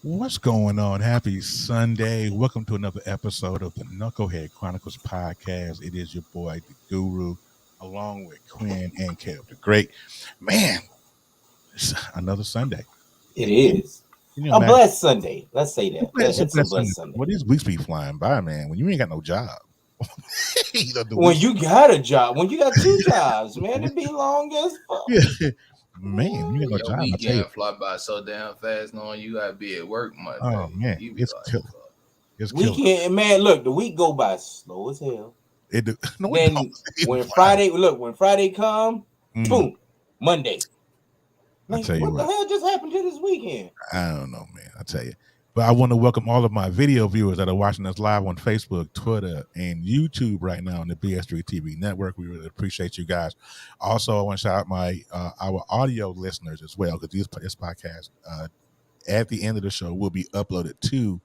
What's going on? Happy Sunday. Welcome to another episode of the Knucklehead Chronicles Podcast. It is your boy, the Guru, along with Quinn and Kev, the Great. Man, it's another Sunday. It is. You know, a blessed Sunday. Let's say that. It's a blessed Sunday. Well, these weeks be flying by, man. When you ain't got no job. When you got a job. When you got two jobs, man, it be long as fuck. Yeah. Man, you ain't no job. Weekend fly by so damn fast, knowing you gotta be at work Monday. Oh man, it's like, killer. It's weekend, man. Look, the week go by slow as hell. It do. No, then when Friday come, boom, Monday. I tell you what the hell just happened to this weekend? I don't know, man. I tell you. But I want to welcome all of my video viewers that are watching us live on Facebook, Twitter, and YouTube right now on the BS3 TV network. We really appreciate you guys. Also, I want to shout out our audio listeners as well, because this podcast at the end of the show will be uploaded to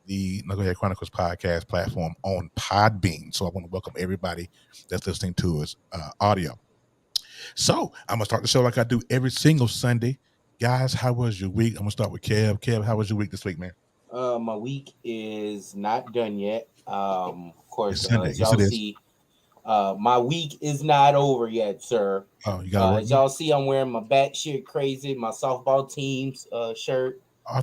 the Knucklehead Chronicles Podcast platform on Podbean. So I want to welcome everybody that's listening to us audio. So I'm going to start the show like I do every single Sunday. Guys, how was your week? I'm going to start with Kev. Kev, how was your week this week, man? My week is not done yet. Of course, as y'all see, my week is not over yet, sir. Oh, you got as y'all see, I'm wearing my batshit crazy, my softball team's shirt. I'm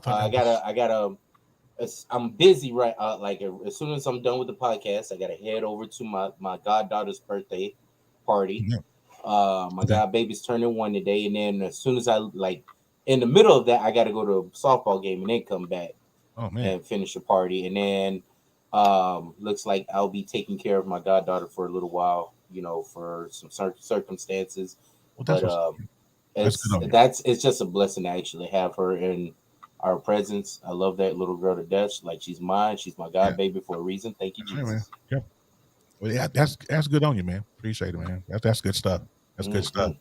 busy right. Like as soon as I'm done with the podcast, I gotta head over to my goddaughter's birthday party. Yeah. My godbaby's turning 1 today, and then as soon as in the middle of that, I got to go to a softball game and then come back and finish the party. And then looks like I'll be taking care of my goddaughter for a little while, for some circumstances. Well, it's just a blessing to actually have her in our presence. I love that little girl to death. Like, she's mine. She's my godbaby for a reason. Thank you, Jesus. Yeah. Well, yeah, that's good on you, man. Appreciate it, man. That's good stuff. That's good stuff.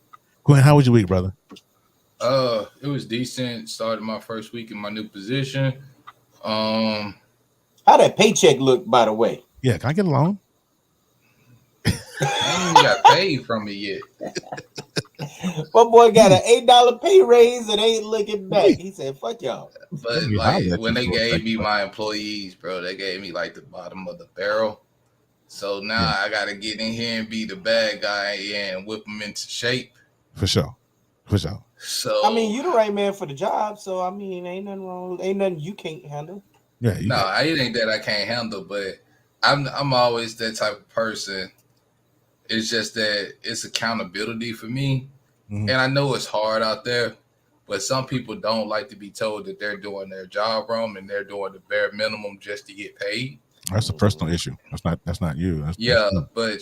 Quinn, how was your week, brother? It was decent. Started my first week in my new position. How that paycheck look, by the way? Yeah, can I get a loan? I ain't even got paid from it yet. My boy got an $8 pay raise and ain't looking back. He said, "Fuck y'all." But when they gave me my employees, bro, they gave me like the bottom of the barrel. So now I gotta get in here and be the bad guy and whip them into shape. For sure. So I mean, you the right man for the job. So I mean, ain't nothing wrong. Ain't nothing you can't handle. Yeah. It ain't that I can't handle, but I'm always that type of person. It's just that it's accountability for me, and I know it's hard out there. But some people don't like to be told that they're doing their job wrong and they're doing the bare minimum just to get paid. That's a personal issue. That's not you. But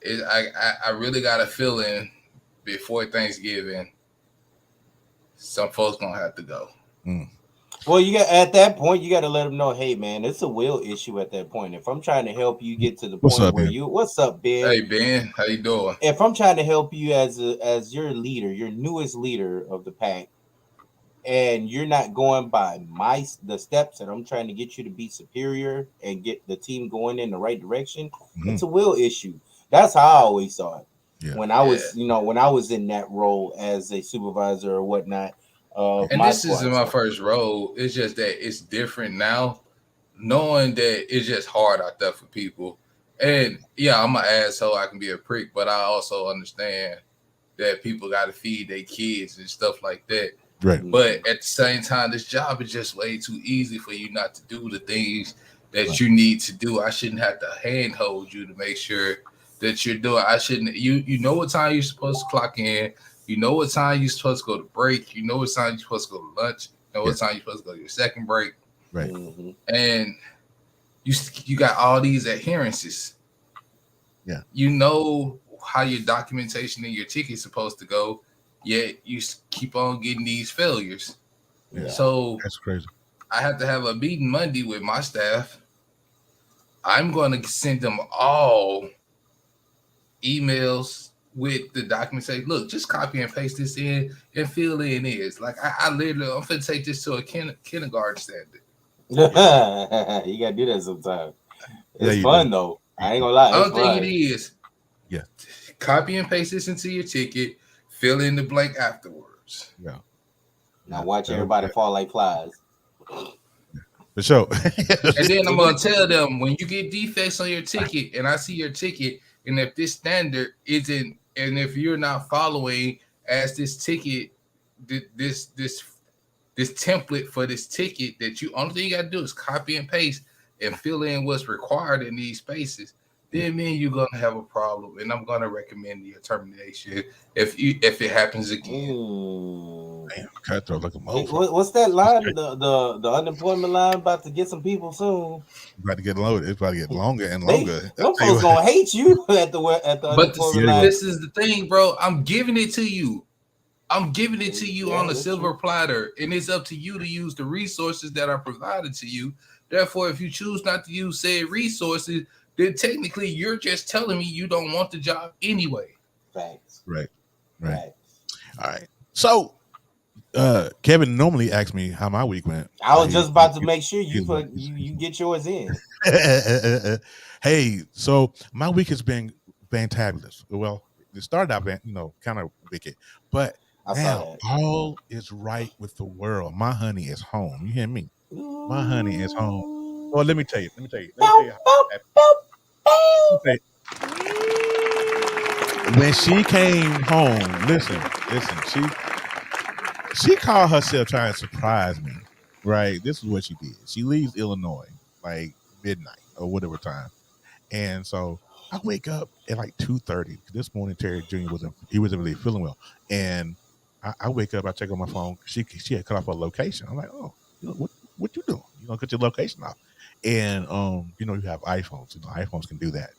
I really got a feeling before Thanksgiving, some folks gonna have to go. Well, at that point, you got to let them know, hey man, it's a will issue at that point. If I'm trying to help you get to the point what's up, Ben? Hey Ben, how you doing? If I'm trying to help you as your leader, your newest leader of the pack, and you're not going by the steps that I'm trying to get you to be superior and get the team going in the right direction, it's a will issue. That's how I always saw it. Yeah. When I was in that role as a supervisor or whatnot. And this isn't my first role. It's just that it's different now, knowing that it's just hard out there for people. And yeah, I'm an asshole. I can be a prick, but I also understand that people got to feed their kids and stuff like that. Right. But at the same time, this job is just way too easy for you not to do the things that you need to do. I shouldn't have to handhold you to make sure that you're doing. I shouldn't. You know what time you're supposed to clock in. You know what time you're supposed to go to break. You know what time you're supposed to go to lunch. You know what time you're supposed to go to your second break. Right. And you got all these adherences. Yeah. You know how your documentation and your ticket's supposed to go, yet you keep on getting these failures. Yeah. So that's crazy. I have to have a meeting Monday with my staff. I'm going to send them all emails with the document. Say, look, just copy and paste this in and fill in is. Like I literally, I'm going to take this to a kindergarten standard. You got to do that sometimes. It's fun though. I ain't gonna lie. I don't think it is. Yeah. Copy and paste this into your ticket. Fill in the blank afterwards. Yeah. Now watch everybody fall like flies. For sure. And then I'm gonna tell them when you get defects on your ticket, and I see your ticket, and if this standard isn't, and if you're not following as this ticket, this template for this ticket, that you only thing you gotta do is copy and paste and fill in what's required in these spaces, then you're gonna have a problem, and I'm gonna recommend your termination if it happens again. Damn, cutthroat like a what's that line? The unemployment line about to get some people soon. About to get loaded. It's about to get longer and longer. Them folks gonna hate you at the unemployment line. This is the thing, bro. I'm giving it to you. I'm giving it to you on a silver platter, and it's up to you to use the resources that are provided to you. Therefore, if you choose not to use said resources, then technically you're just telling me you don't want the job anyway. Facts. Right. All right. So, Kevin normally asks me how my week went. I was just about to make sure you get yours in. Hey, so my week has been fantabulous. Well, it started out, kind of wicked, but now all is right with the world. My honey is home. You hear me? My honey is home. Well, let me tell you when she came home, listen, she called herself trying to surprise me, right? This is what she did. She leaves Illinois like midnight or whatever time. And so I wake up at like 2:30. This morning, Terry Jr. wasn't really feeling well. And I wake up, I check on my phone. She had cut off her location. I'm like, oh, what you doing? Cut your location off. And you have iPhones. iPhones can do that.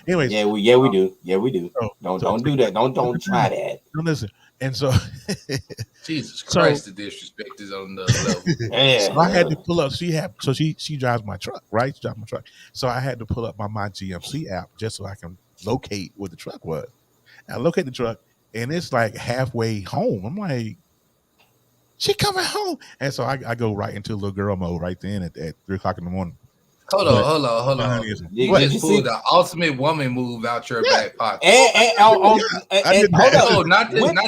Anyways, we do. Don't do that. Don't try that. Don't listen. And so, Jesus Christ, the disrespect is on the level. So I had to pull up. She drives my truck, right? She drives my truck. So I had to pull up my GMC app just so I can locate where the truck was. I locate the truck, and it's like halfway home. I'm like, she coming home, and so I go right into little girl mode right then at 3:00 in the morning. Hold on. You just pulled the ultimate woman move out your back pocket. Not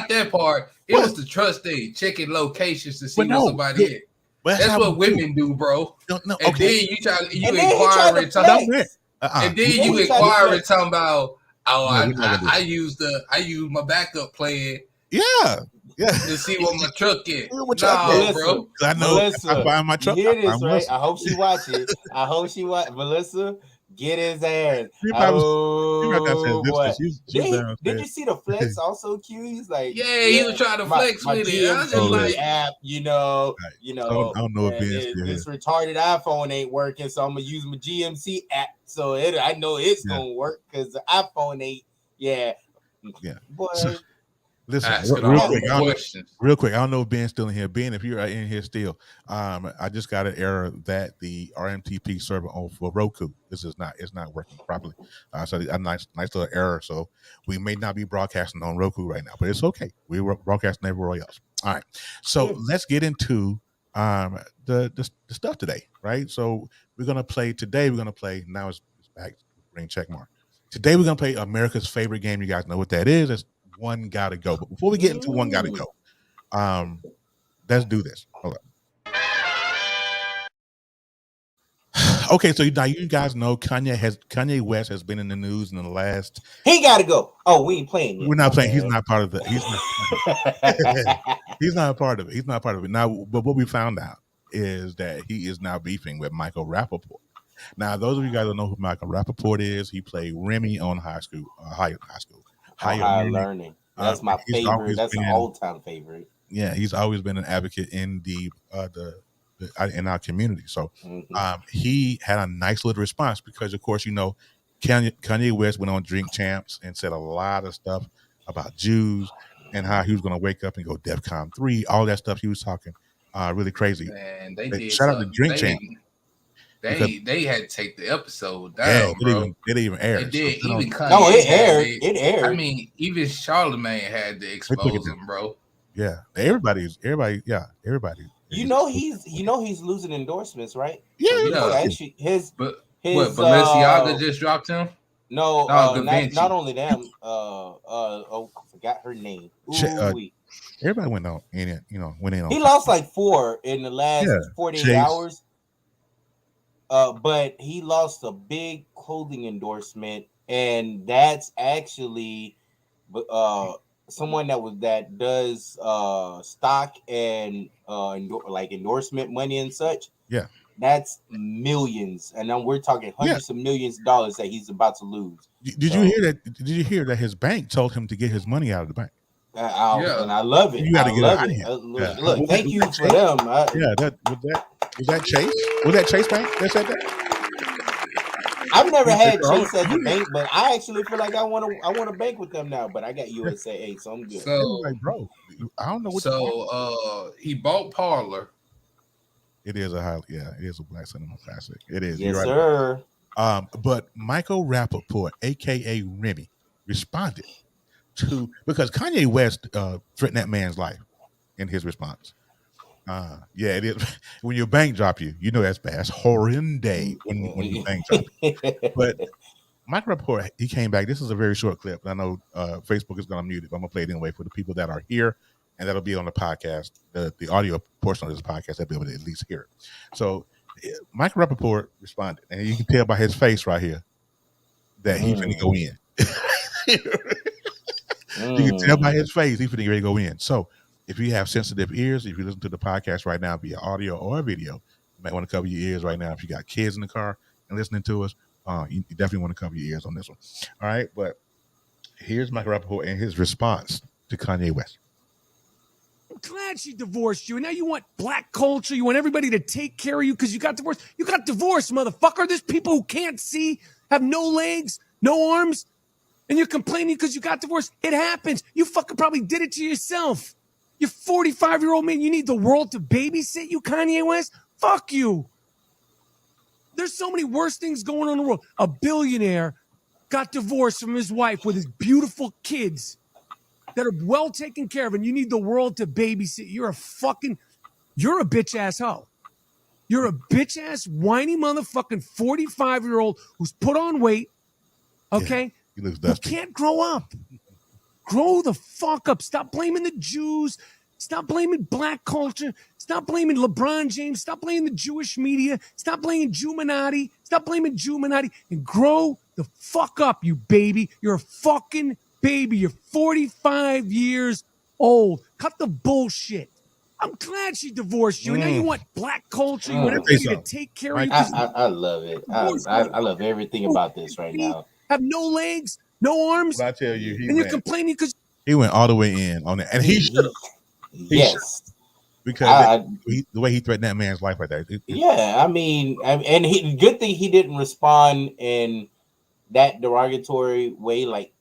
that part. It was the trust thing, checking locations to see where somebody is. That's what women do, bro. And then you inquire and talking about, I use my backup plan. Yeah. To see what my truck is. Bro. I know. Melissa, I buy my truck. Hear this, right? I hope she watch it. Melissa, get his ass. Did you see the flex also, Q? He's like, he was trying to flex with it. I was just like, app, I don't know if this retarded iPhone ain't working, so I'm gonna use my GMC app. So I know it's gonna work because the iPhone ain't. Yeah. Boy. Listen, real quick. I don't know if Ben's still in here. Ben, if you're in here still, I just got an error that the RMTP server for Roku, it's not working properly. So a nice little error. So we may not be broadcasting on Roku right now, but it's okay. We're broadcasting everywhere else. All right. So let's get into the stuff today, right? So we're gonna play now. It's back ring check mark. Today we're gonna play America's favorite game. You guys know what that is. It's One Gotta Go. But before we get into One Gotta Go, let's do this. Hold up. Okay, so now you guys know Kanye West has been in the news in the last. He got to go. Oh, we ain't playing yet. We're not playing. He's not part of the. He's not. He's not a part of it. He's not part of it now. But what we found out is that he is now beefing with Michael Rappaport. Now, those of you guys don't know who Michael Rappaport is, he played Remy on Higher Learning. That's my favorite. That's an all-time favorite. Yeah, he's always been an advocate in in our community. So he had a nice little response because, of course, Kanye West went on Drink Champs and said a lot of stuff about Jews and how he was going to wake up and go DEFCON 3, all that stuff he was talking really crazy. Man, they did shout out to Drink Champs. They had to take the episode down, bro. It didn't even air. It did. So, even Kanye no, it aired. It aired. I mean, even Charlemagne had to expose him, bro. Yeah, everybody. He's losing endorsements, right? Yeah. Actually, Balenciaga just dropped him. No, not only them. I forgot her name. Everybody went on, went in on. He lost like 4 in the last 48 hours. But he lost a big clothing endorsement, and that's actually someone that does stock and endorsement money and such. Yeah, that's millions, and then we're talking hundreds of millions of dollars that he's about to lose. Did you hear that? Did you hear that his bank told him to get his money out of the bank? And I love it. You got to get out of here. Look, thank you for them. Was that Chase? Was that Chase Bank that said that? I've never had Chase as a bank, but I actually feel like I want to bank with them now. But I got USAA, so I'm good. So, like, bro, I don't know what. So, he bought Parler. It is it is a Black Cinema classic. It is. Yes, sir. But Michael Rappaport, aka Remy, responded because Kanye West threatened that man's life in his response. It is. When your bank drop you, that's bad. That's horrendous when your bank drop you. But Michael Rappaport, he came back. This is a very short clip. I know Facebook is going to mute it, but I'm going to play it anyway for the people that are here, and that'll be on the podcast, the audio portion of this podcast. They'll be able to at least hear it. So Michael Rappaport responded, and you can tell by his face right here that he's going to go in. You can tell by his face he's going to go in. So if you have sensitive ears, if you listen to the podcast right now via audio or video, you might want to cover your ears right now. If you got kids in the car and listening to us, you definitely want to cover your ears on this one. All right, but here's Michael Rappaport and his response to Kanye West. I'm glad she divorced you, and now you want black culture. You want everybody to take care of you because you got divorced. You got divorced, motherfucker. There's people who can't see, have no legs, no arms, and you're complaining because you got divorced. It happens. You fucking probably did it to yourself. You're 45-year-old man. You need the world to babysit you, Kanye West? Fuck you. There's so many worse things going on in the world. A billionaire got divorced from his wife with his beautiful kids that are well taken care of, and you need the world to babysit. You're a bitch-ass hoe. You're a bitch-ass, whiny motherfucking 45-year-old who's put on weight, okay? Yeah, he looks dusty. Who can't grow up. Grow the fuck up. Stop blaming the Jews. Stop blaming black culture. Stop blaming LeBron James. Stop blaming the Jewish media. Stop blaming Juminati. Stop blaming Juminati. And grow the fuck up, you baby. You're a fucking baby. You're 45 years old. Cut the bullshit. I'm glad she divorced you. And now you want black culture. You want everybody to take care of you. I love it. I love everything about this right now. Have no legs, no arms. But I tell you, you're complaining because he went all the way in on it, and he should have. Yes, because the way he threatened that man's life right there. I mean, and good thing he didn't respond in that derogatory way like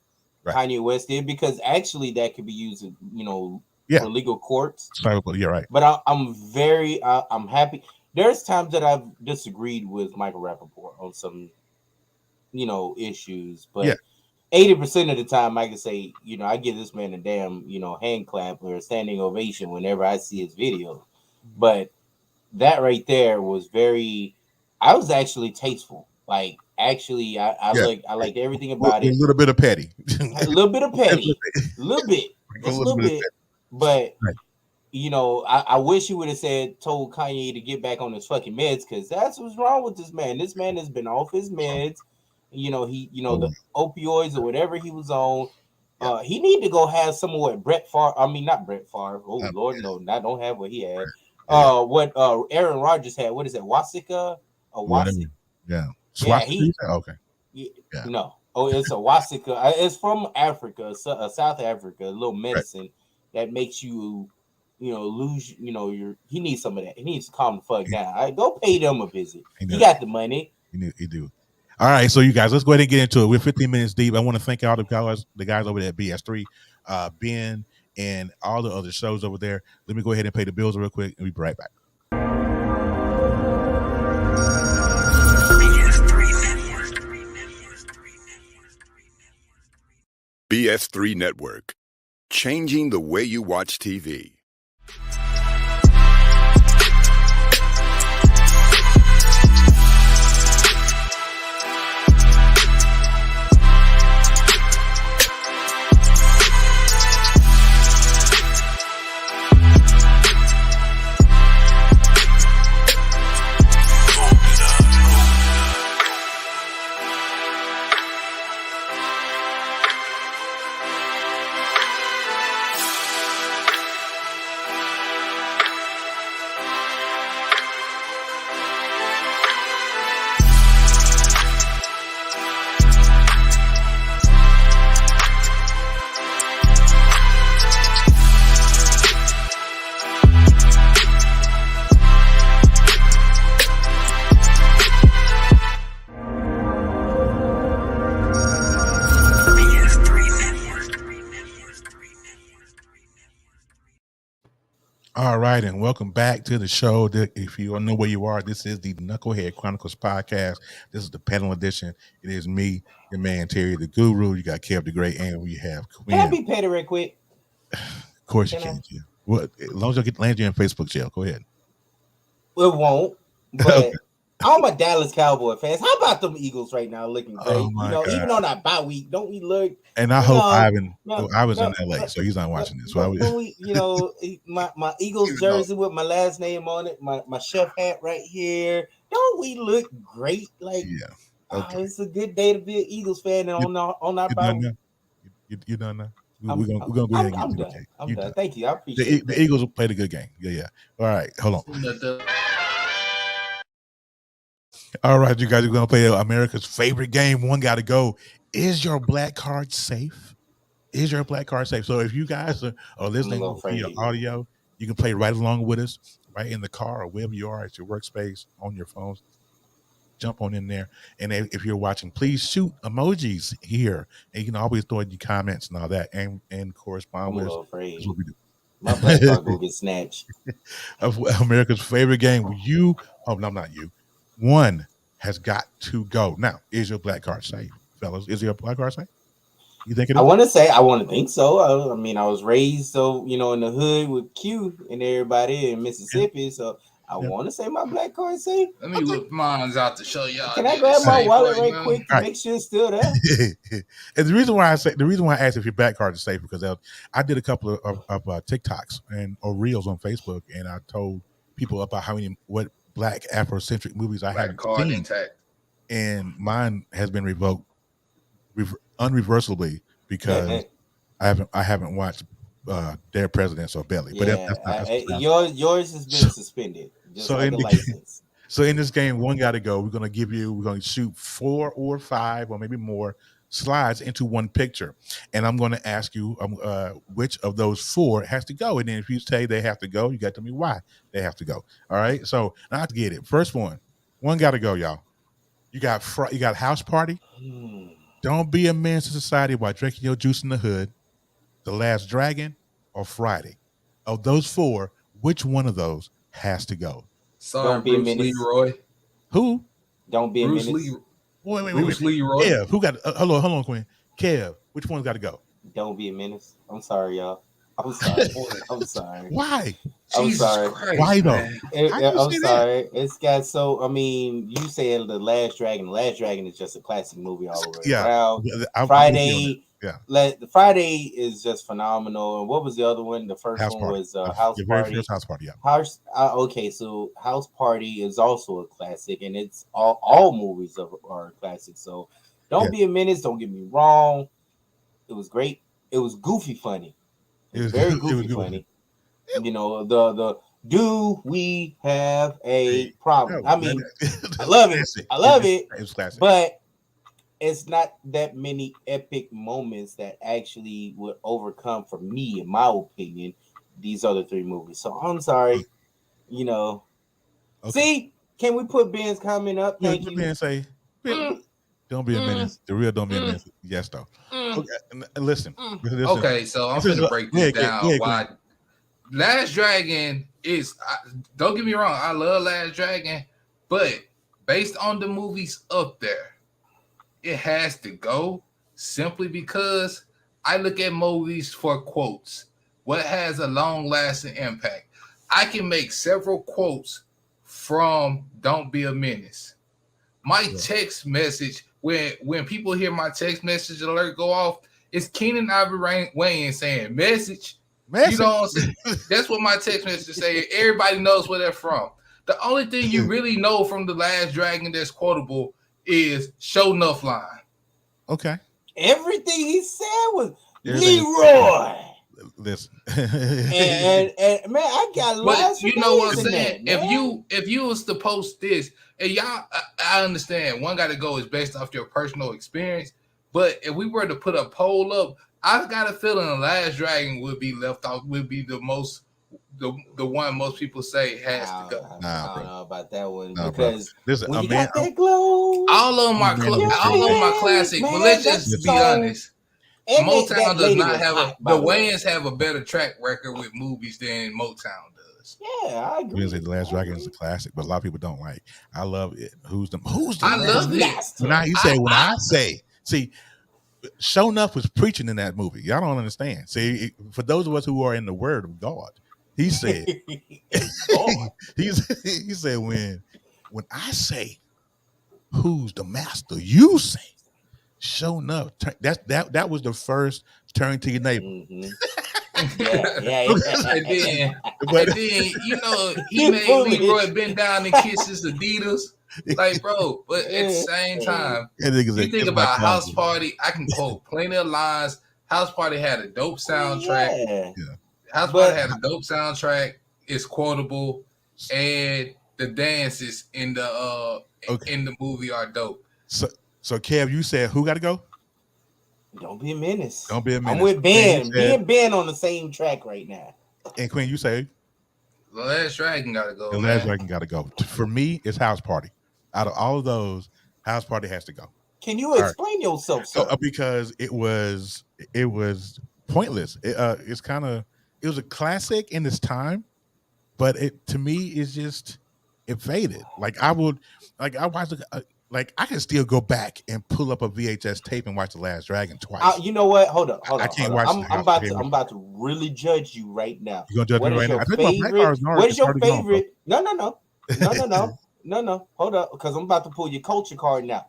Kanye West did, because actually that could be used, for legal courts. You're right. But I'm happy. There's times that I've disagreed with Michael Rappaport on some, issues, but 80% of the time I can say, I give this man a damn, hand clap or a standing ovation whenever I see his video. But that right there was I was actually tasteful. Like, actually, I liked everything about it. A little bit of petty. A little bit of petty. A little bit. But you know, I wish he would have told Kanye to get back on his fucking meds, because that's what's wrong with this man. This man has been off his meds. You know, the opioids or whatever he was on. He need to go have some of what Brett Favre. I mean, not Brett Favre. Oh Lord, no, I don't have what he had. What Aaron Rodgers had. What is it? Wasika? Wasika? Yeah. Okay. Yeah. No. Oh, it's a Wasika. It's from Africa, South Africa. A little medicine that makes you, lose. He needs some of that. He needs to calm the fuck down. All right, go pay them a visit. He got the money. He do. All right, so you guys, let's go ahead and get into it. We're 15 minutes deep. I want to thank all the guys over there at BS3, Ben, and all the other shows over there. Let me go ahead and pay the bills real quick, and we'll be right back. BS3 Network, changing the way you watch TV. All right, and welcome back to the show. If you don't know where you are, this is the Knucklehead Chronicles Podcast. This is the panel edition. It is me, your man Terry the Guru. You got Kev the Great, and we have Quinn. Can I be petty right quick? Of course you can. Well, as long as you get land you in Facebook jail, go ahead. It won't. But all my Dallas Cowboy fans, how about them Eagles right now looking great? God. Even on that bye week, don't we look? And I hope Ivan. I was in LA, so he's not watching this. So my Eagles jersey with my last name on it, my chef hat right here. Don't we look great? Like, it's a good day to be an Eagles fan and on our bye week. You done now? We're gonna go ahead and get to it. I'm done. Thank you. I appreciate it. The Eagles played a good game. Yeah. All right, hold on. All right, you guys are going to play America's favorite game. One got to go. Is your black card safe? Is your black card safe? So if you guys are listening via audio, you can play right along with us, right in the car or wherever you are at your workspace, on your phones. Jump on in there. And if you're watching, please shoot emojis here. And you can always throw in your comments and all that and correspond with us. That's what we do. My black card will get snatched. America's favorite game. Not you. One has got to go. Now, is your black card safe, fellas? Is your black card safe? You think it is? I want to think so. I mean, I was raised in the hood with Q and everybody in Mississippi, so I want to say my black card safe. Let me look mine out to show y'all. Can I grab my wallet right quick to make sure it's still there? And the reason why I asked if your black card is safe because I did a couple of TikToks or reels on Facebook, and I told people about what Black Afrocentric movies I haven't seen, intact. And mine has been revoked unreversibly because I haven't watched Their Presidents or Belly. But yours has been suspended. Just so license. So in this game, one got to go. We're going to shoot 4 or 5 or maybe more slides into one picture, and I'm going to ask you which of those 4 has to go, and then if you say they have to go, you got to tell me why they have to go. All right, so now I have to get it. First one got to go, y'all. You got House Party. Don't be a menace to society while drinking your juice in the hood. The Last Dragon or Friday. Of those 4, which one of those has to go? Sorry, Bruce Leroy. Who? Don't be a menace. Wait. Leroy. Kev, who got? Hold on, Quinn. Kev, which one's got to go? Don't be a menace. I'm sorry, y'all. I'm sorry. I'm sorry. Why? I'm sorry. Christ, why though? I'm sorry. That? It's got so. I mean, you said The Last Dragon. The Last Dragon is just a classic movie all over. Yeah. Friday. Like the Friday is just phenomenal. And what was the other one? The first House one Party. was House Your very Party. first House Party, yeah. Okay, so House Party is also a classic, and it's all movies are classics. So Don't Be a Menace. Don't get me wrong. It was great. It was goofy funny. It was very goofy funny. You know, the do we have a problem? I mean, I love it. I love it. It's classic. But it's not that many epic moments that actually would overcome, for me, in my opinion, these other three movies. So I'm sorry. You know. Okay. See, can we put Ben's comment up? Thank you. Ben say, don't be a menace. The real don't be a menace. Yes, though. Okay, listen. Okay, so I'm going to break this down. Why Last Dragon is, don't get me wrong, I love Last Dragon, but based on the movies up there, it has to go simply because I look at movies for quotes. What has a long-lasting impact? I can make several quotes from Don't Be a Menace. My text message, when people hear my text message alert go off, it's Keenan Ivory Wayne saying, message. You know what I'm saying? That's what my text message say. Everybody knows where they're from. The only thing you really know from The Last Dragon that's quotable is show enough line. Okay. Everything he said was Leroy. Listen. and man, I got lots. You know what I'm saying? If you was to post this, and y'all, I understand one got to go is based off your personal experience. But if we were to put a poll up, I've got a feeling The Last Dragon would be left off. Would be the one most people say has to go. I don't know about that one because listen, when you got that glow, all of them are classic. But let's just be honest. Motown does not have the Wayans have a better track record with movies than Motown does. Yeah, I agree. The Last Dragon is a classic, but a lot of people don't like. I love it. Who's the I love it. When I say, see, Show Enough was preaching in that movie. Y'all don't understand. See, for those of us who are in the Word of God, he said, he said, when I say, who's the master? You say, show enough. That was the first turn to your neighbor. Mm-hmm. And then, you know, he made Leroy bend down and kiss his Adidas. Like, bro, but at the same time, you think about House Party, I can quote plenty of lines. House Party had a dope soundtrack. House Party had a dope soundtrack. It's quotable, and the dances in the movie are dope. So Kev, you said who got to go? Don't Be a Menace. Don't Be a Menace. I'm with Ben. Me and Ben on the same track right now. And Queen, you say? The Last Dragon got to go. The Last Dragon got to go. For me, it's House Party. Out of all of those, House Party has to go. Can you explain yourself, sir? Because it was pointless. It was a classic in its time, but to me it's just it faded. I watched I can still go back and pull up a VHS tape and watch The Last Dragon twice. You know what? Hold on. I can't watch. I'm about to really judge you right now. You gonna judge me right now? What is your favorite? No. Hold up, because I'm about to pull your culture card now.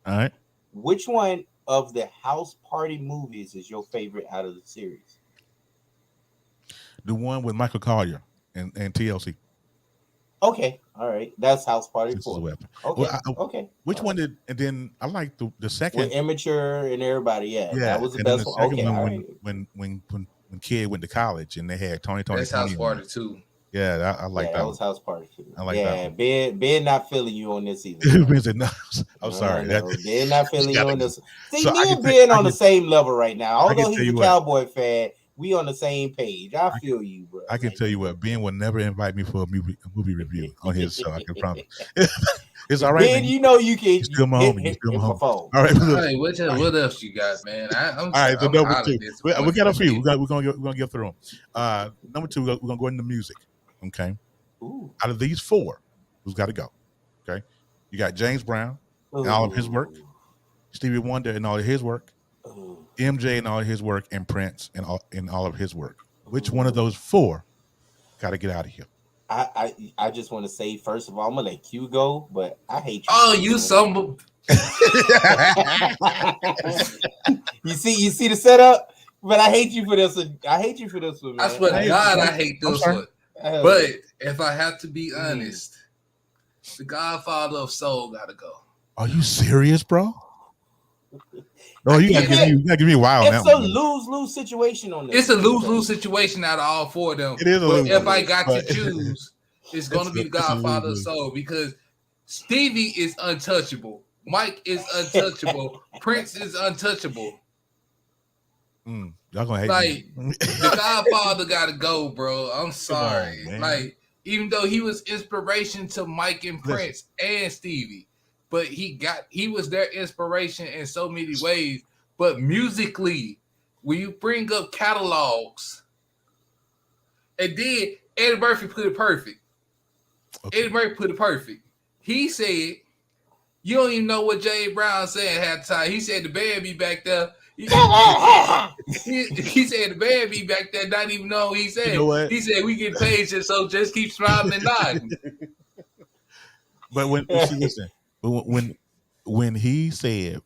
All right. Which one of the House Party movies is your favorite out of the series? The one with Michael Collier and TLC. Okay, all right. That's House Party 4. Okay, okay. Which one did? And then I like the second. With Immature and everybody. Yeah, that was the best one. Okay, all right. When Kid went to college and they had Tony. That's House Party 2. Yeah, I like that. That was House Party 2. I like that. Ben not feeling you on this either. Ben said, no, I'm sorry. Ben not feeling you on this. See, me and Ben on the same level right now. Although he's a Cowboy fan, we on the same page. I feel you, bro. I can tell you what, Ben will never invite me for a movie review on his show. I can promise. It's all right. Ben, you know you can. You're still my homie. You're still my homie. All right. Hey, what else you got, man? All right. So number 2, we got a few. We're gonna get through them. Number 2, we're gonna go into music. Okay. Ooh. Out of these 4, who's got to go? Okay. You got James Brown and all of his work, Stevie Wonder and all of his work, MJ and all of his work, and Prince and all of his work. Which one of those 4 got to get out of here? I just want to say, first of all, I'm gonna let Q go, but I hate you. Oh, you some. You see the setup. But I hate you for this one. I hate you for this one, man. I swear to God, I hate this one. But if I have to be honest, the Godfather of Soul gotta go. Are you serious, bro? No, you gotta give me a while. It's a lose-lose situation on this. It's a lose-lose situation out of all four of them. It is a lose-lose. If I got to choose, it's gonna be the Godfather of Soul because Stevie is untouchable. Mike is untouchable. Prince is untouchable. Y'all gonna hate me. The Godfather gotta go, bro. I'm sorry. On, even though he was inspiration to Mike and Prince and Stevie, but he was their inspiration in so many ways. But musically, when you bring up catalogs, and then Eddie Murphy put it perfect. Eddie Murphy put it perfect. He said, "You don't even know what James Brown said at the time." He said the band be back there. He said the band be back there, not even know what he said. You know what? He said we get paid so just keep smiling and nodding. But when he said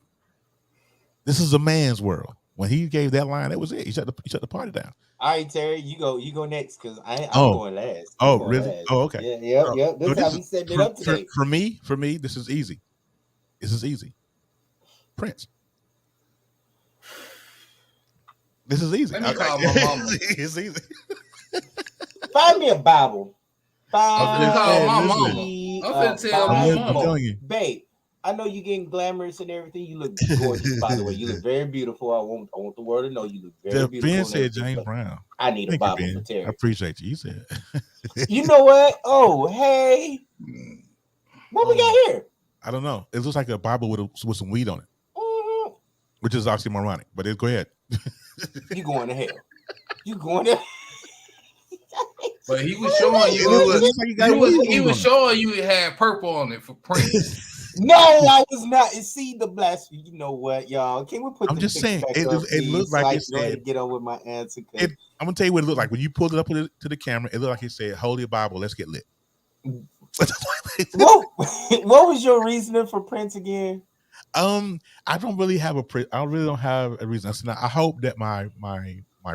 this is a man's world, when he gave that line, that was it. He shut the party down. All right, Terry, you go next because I'm going last. Really? Last. Oh, okay. Yeah. This is how we setting it up today. For me, this is easy. Prince. This is easy. Let me call my mama. It's easy. Find me a Bible. I'm finna call my mama. I'm finna tell my mama. I'm telling you. Babe, I know you're getting glamorous and everything. You look gorgeous, by the way. You look very beautiful. I want the world to know you look very beautiful. Ben said James Brown. I need a Bible for Terry. I appreciate you. You said. You know what? Oh, hey. What we got here? I don't know. It looks like a Bible with some weed on it, which is oxymoronic. But go ahead. You going to hell? You going to? But he was showing you. He was showing you it had purple on it for Prince. No, I was not. See the blasphemy. You know what, y'all? Can we put? I'm just saying. It looked like it said. Get on with my answer. I'm gonna tell you what it looked like when you pulled it up to the camera. It looked like it said, "Holy Bible, let's get lit." What was your reasoning for Prince again? I don't really have a reason. So I hope that my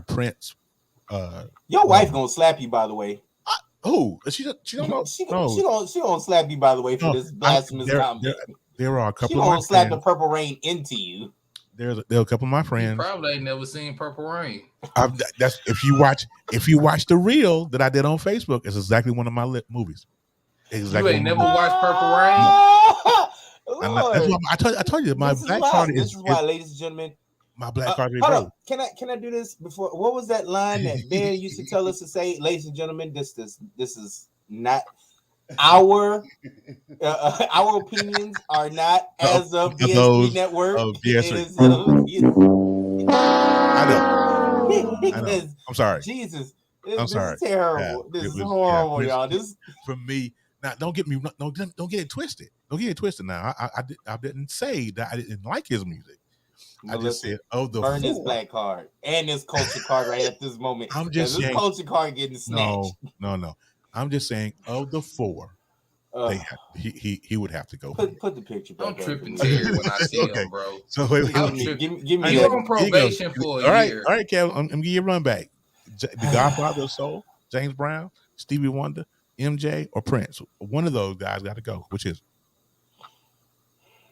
Prince. Your wife gonna slap you, by the way. She don't know. She gonna slap you, by the way, for this blasphemous comment. There are a couple. She gonna slap the Purple Rain into you. There are a couple of my friends. You probably ain't never seen Purple Rain. That's if you watch the reel that I did on Facebook. It's exactly one of my movies. Exactly. You ain't never watched Purple Rain. I told you my black card is. This is why, ladies and gentlemen. My black card is. Hold on. Can I do this before? What was that line that Ben used to tell us to say, ladies and gentlemen? This is not our opinions are not as of BSB Network. I know. I'm sorry. Jesus, I'm sorry. This is terrible. This is horrible, y'all. This for me. Now, don't get it twisted. Don't get it twisted. Now, I didn't say that I didn't like his music. I just said, burn this black card and this culture card right at this moment. I'm just saying, this culture card getting snatched. No. I'm just saying, of the four, he would have to go. Put the picture back. I'm tripping here when I see him, bro. So give me. You're on probation for a year. All right, Kev. I'm gonna give you a run back. The Godfather of Soul, James Brown, Stevie Wonder, MJ, or Prince. One of those guys got to go. Which is?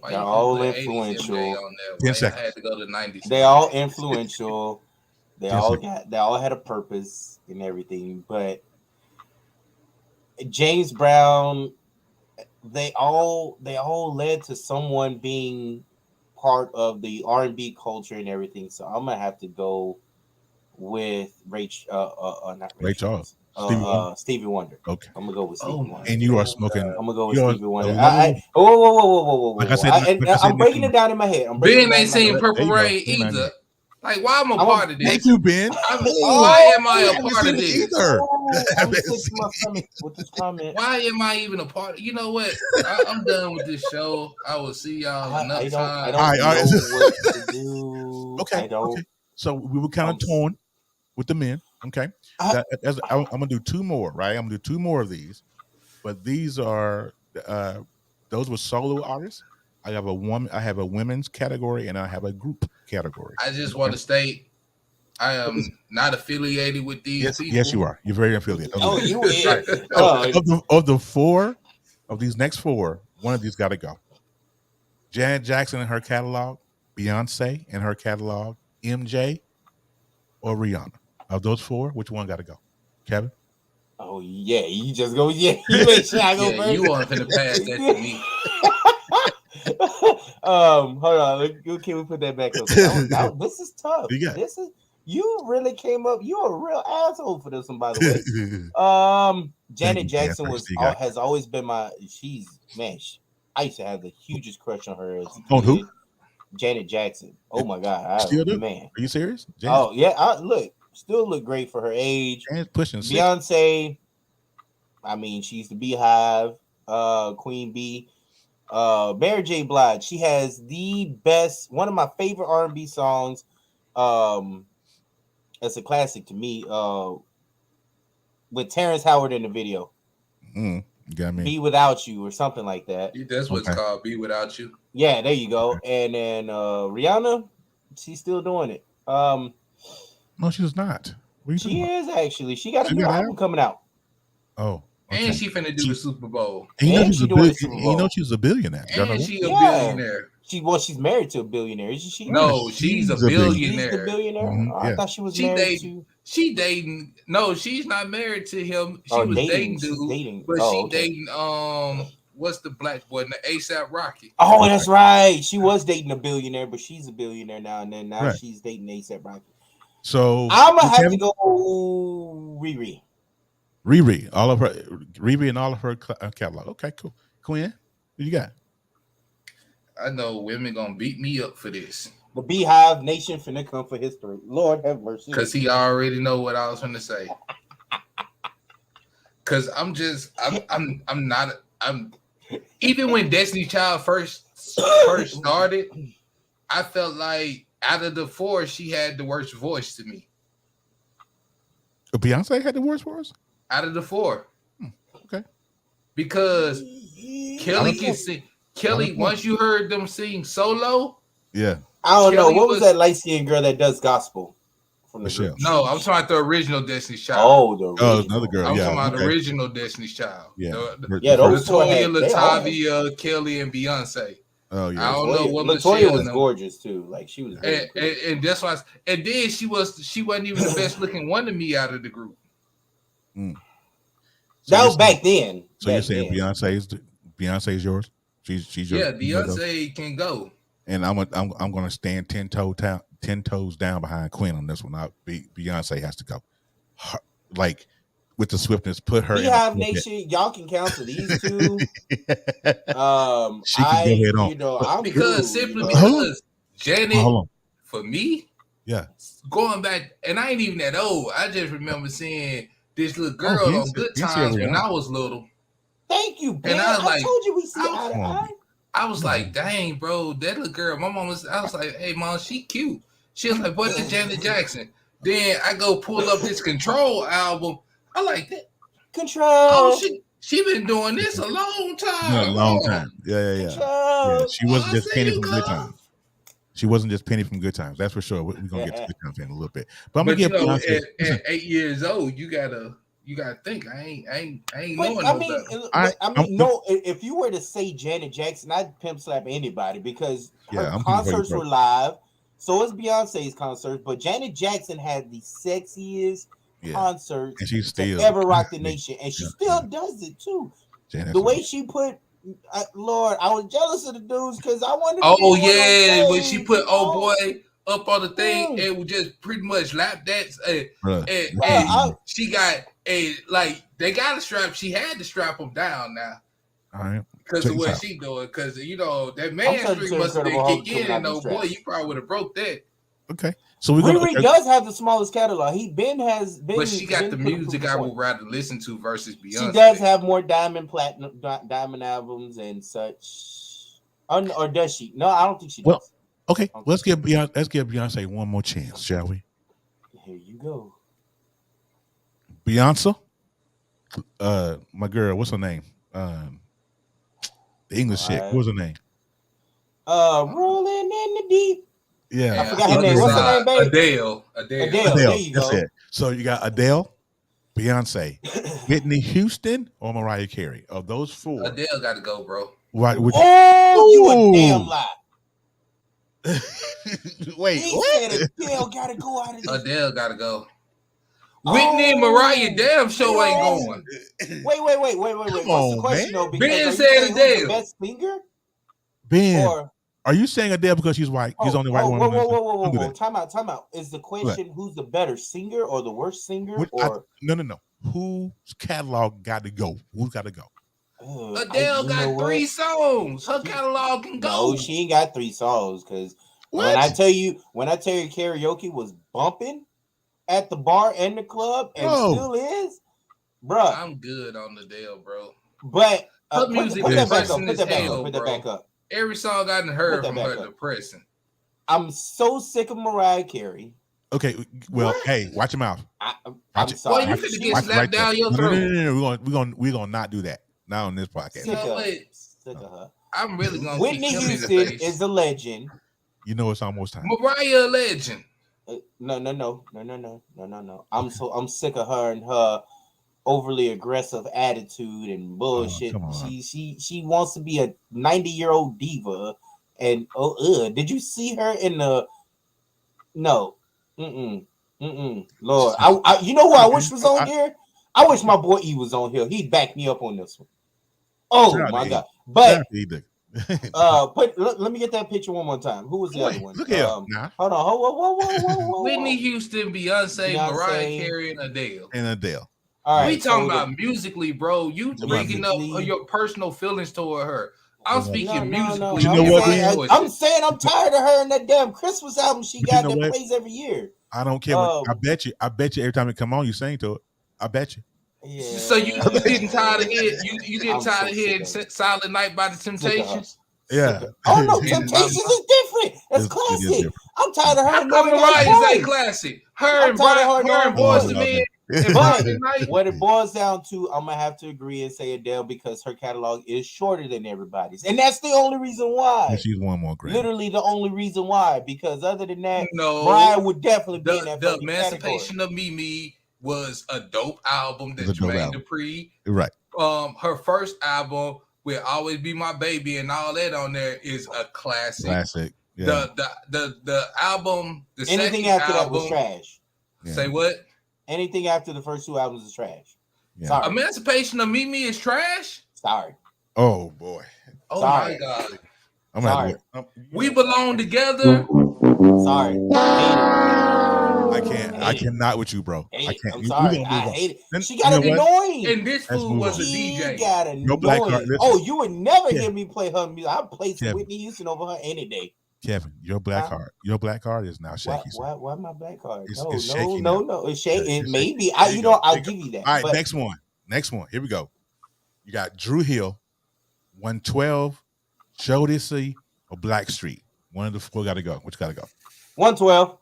They're all influential. 10 seconds. I had to go to 90s. They all influential. They all had a purpose and everything. But James Brown, they all led to someone being part of the R&B culture and everything. So I'm gonna have to go with Ray Charles. Stevie Wonder. Okay. I'm gonna go with Stevie Wonder. And you are smoking. I'm gonna go with Stevie Wonder. Whoa. Like I said, I'm breaking it down in my head. Ben ain't seen Purple Rain either. Like, why am I part of this? Thank you, Ben. Why am I a part of this? I'm sick to my stomach with this comment. Why am I even a part of? You know what? I'm done with this show. I will see y'all another time. I don't know what to do. Okay. So we were kind of torn with the men. Okay. I'm gonna do two more, right? I'm gonna do two more of these, but these are those were solo artists I have a woman. I have a women's category, and I have a group category. I just want to state, I am not affiliated with these people. Yes, you are. You're very affiliated. Oh, you is. Of the four, of these next four, one of these got to go. Janet Jackson in her catalog, Beyonce in her catalog, MJ, or Rihanna. Of those four, which one got to go? Kevin? Oh, yeah. You just go, yeah. You make sure I go Yeah, first. you want to pass that to me. Hold on. Can we put that back up? This is tough. You really came up. You're a real asshole for this one, by the way. Janet Jackson has always been my. I used to have the hugest crush on her. Who? Janet Jackson. Oh my God, man. Are you serious? Janet? Oh yeah, still look great for her age. Janet's pushing Beyonce. I mean, she's the Beehive, Queen Bee. Mary J. Blige. She has the best. One of my favorite R&B songs. It's a classic to me. With Terrence Howard in the video. You got me. Be Without You or something like that. That's what it's called. Be Without You. Yeah, there you go. And then Rihanna, she's still doing it. No, she's not. She is actually. She got a new album coming out. Oh. Okay. And she finna do the Super Bowl. You know she's a billionaire. And she a billionaire. She's married to a billionaire, isn't she? No, she's a billionaire. She's the billionaire. Mm-hmm. I thought she was married to. She dating. No, she's not married to him. She was dating dude, but she dating. What's the black boy? The ASAP Rocky. Oh, that's right. She was dating a billionaire, but she's a billionaire now. And then now she's dating ASAP Rocky. So I'm gonna have to go Riri. Riri and all of her catalog. Okay, cool. Quinn, what you got? I know women gonna beat me up for this. The Beehive Nation finna come for history. Lord have mercy. Because he already know what I was gonna say. Because I'm even when Destiny Child first started, I felt like out of the four, she had the worst voice to me. Beyonce had the worst voice? Out of the four. Okay. Because Kelly can sing. Kelly, once you heard them sing solo. Yeah. I don't know. What was that light-skinned girl that does gospel? From Michelle. No, I'm talking about the original Destiny's Child. Another girl. I'm talking about the original Destiny's Child. Yeah. Latoya, Latavia, Kelly, and Beyonce. Oh yeah. I don't know what Latoya was gorgeous too. Like she was. And that's why. And then she wasn't even the best looking one to me out of the group. So that was back then. So you're saying Beyonce's yours? She's yours. Yeah, Beyonce can go. And I'm gonna stand 10 toes down behind Quinn on this one. Beyonce has to go. Like with the swiftness, put her. Beehive Nation, y'all can counsel these two. She can go ahead on. I'm because Janet, for me, going back, and I ain't even that old. I just remember seeing this little girl on Good Times when I was little. Thank you, Ben. And I was like, told you we see eye to eye. I was like, dang, bro, that little girl. My mom was. I was like, hey, mom, she cute. She was like, what's the Janet Jackson? Then I go pull up this Control album. I like that. Control. Oh, she been doing this a long time. Yeah, a long time. Yeah. She wasn't just Penny from Good Times. She wasn't just Penny from Good Times. That's for sure. We're gonna get to Good Times in a little bit. But I'm gonna get at 8 years old, you gotta think. I ain't knowing no better. No. If you were to say Janet Jackson, I'd pimp slap anybody because her concerts were live. So is Beyonce's concerts, but Janet Jackson had the sexiest concerts and she's still to ever rock the nation, and she still does it too. The way she put, Lord, I was jealous of the dudes because I wanted. Oh yeah, when she put old boy up on the thing, it was just pretty much lap dance, and she got they got a strap. She had to strap him down now. All right. Because of what she doing, because that man streak must have been kicked in, and boy, you probably would have broke that. Okay, so Riri does have the smallest catalog. But she got the music I would rather listen to versus Beyonce. She does have more diamond albums and such, or does she? No, I don't think she does. Okay, let's give Beyonce one more chance, shall we? Here you go, Beyonce. My girl, what's her name? The English chick. What was her name? Rolling in the deep. Yeah, I forgot her name. What's her name, babe? Adele. There you that's go. it. So you got Adele, Beyonce, Whitney Houston, or Mariah Carey. Of those four, Adele got to go, bro. what? You a damn lie. Wait, He what? said Adele got to go out of this. Adele got to go. Whitney and Mariah damn show ain't going. Wait. What's the question though? Because Ben are you said saying who's Adele. the best singer? Ben, Or are you saying Adele because she's white? She's the only white woman. Whoa. Time out. Is the question who's the better singer or the worst singer? No. Whose catalog got to go? Who's got to go? Adele got 3 songs. Her catalog can go. No, she ain't got 3 songs because when I tell you karaoke was bumping at the bar and the club and still is, bro. I'm good on Adele, bro. But her music put is that back up. Every song I done heard from her depressing. I'm so sick of Mariah Carey. Okay, well, hey, watch your mouth. I'm sorry. Well, you finna get slapped down your throat. No. We're gonna not do that. Not on this podcast. Sick of her. I'm really gonna. Whitney Houston is a legend. You know it's almost time. Mariah a legend. No. I'm sick of her and her overly aggressive attitude and bullshit. She wants to be a 90-year-old diva. And did you see her in the? No. Lord, I you know who I wish was on here? I wish my boy E was on here. He'd back me up on this one. Oh my God! But let me get that picture one more time. Who was the other one? Look here. Hold on. Whoa. Whitney Houston, Beyonce, Mariah Carey, and Adele. All right, we talking about musically, bro. You bringing up your personal feelings toward her. I'm speaking musically. You know what? I'm saying I'm tired of her and that damn Christmas album she got that plays every year. I don't care. I bet you every time it come on, you sing to it. I bet you. Yeah. So you getting tired of hearing tired of hearing Silent Night by the Temptations? Yeah. Oh no, Temptations is different. That's classic. I'm tired of her. How come Mariah's ain't classic? Her and Boyz II Men. But what it boils down to, I'm gonna have to agree and say Adele because her catalog is shorter than everybody's, and that's the only reason why. And she's won more Grammy. Literally the only reason why. Because other than that, no, Mariah would definitely be in that. The Emancipation of Mimi was a dope album that Jermaine Dupri. Right. Her first album Will Always Be My Baby and all that on there is a classic. Yeah. The album, the anything after that was trash. Yeah. Say what? Anything after the first 2 albums is trash. Yeah. Sorry. Emancipation of Mimi is trash? Sorry. Oh boy. Oh my God. Sorry. We belong together. Sorry. I cannot with you, bro. I can't. I'm sorry. I hate it. She got annoying. And this fool was a DJ. She got annoying. You would never hear me play her music. I'd play some Whitney Houston over her any day. Kevin, your black card is now shaky. Why my black card? It's shaky. No. It's shaky. It may be. I'll give you that. All right, next one. Here we go. You got Drew Hill, 112, Jodeci, or Blackstreet. One of the 4 got to go. Which got to go? 112.